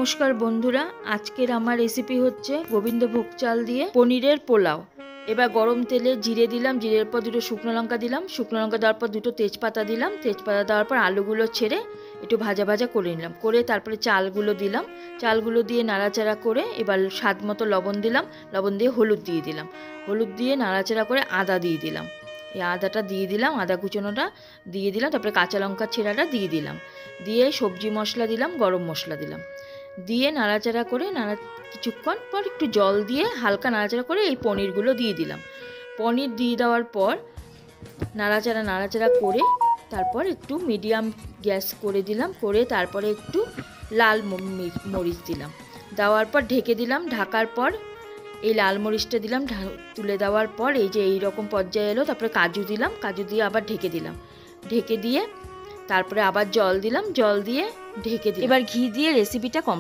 নমস্কার বন্ধুরা, আজকের আমার রেসিপি হচ্ছে গোবিন্দভোগ চাল দিয়ে পনিরের পোলাও। এবার গরম তেলে জিরে দিলাম, জিরের পর দুটো শুকনো লঙ্কা দিলাম, শুকনো লঙ্কা দেওয়ার পর দুটো তেজপাতা দিলাম, তেজপাতা দেওয়ার পর আলুগুলো ছেড়ে একটু ভাজা ভাজা করে নিলাম, করে তারপরে চালগুলো দিলাম, চালগুলো দিয়ে নাড়াচাড়া করে এবার স্বাদ মতো লবণ দিলাম, লবণ দিয়ে হলুদ দিয়ে দিলাম, হলুদ দিয়ে নাড়াচাড়া করে আদা দিয়ে দিলাম, এই আদাটা দিয়ে দিলাম, আদা কুচোনোটা দিয়ে দিলাম, তারপরে কাঁচা লঙ্কা ছেঁড়াটা দিয়ে দিলাম, দিয়ে সবজি মশলা দিলাম, গরম মশলা দিলাম, দিয়ে নাড়াচাড়া করে কিছুক্ষণ পর একটু জল দিয়ে হালকা নাড়াচাড়া করে এই পনিরগুলো দিয়ে দিলাম। পনির দিয়ে দেওয়ার পর নাড়াচাড়া করে তারপর একটু মিডিয়াম গ্যাস করে দিলাম, করে তারপরে একটু লাল মরিচ দিলাম, দেওয়ার পর ঢেকে দিলাম। ঢাকার পর এই লাল মরিচটা দিলাম, তুলে দেওয়ার পর এই যে এইরকম পর্যায়ে এলো, তারপরে কাজু দিলাম, কাজু দিয়ে আবার ঢেকে দিলাম, ঢেকে দিয়ে তারপরে আবার জল দিলাম, জল দিয়ে ঢেকে দিলাম। এবার ঘি দিয়ে রেসিপিটা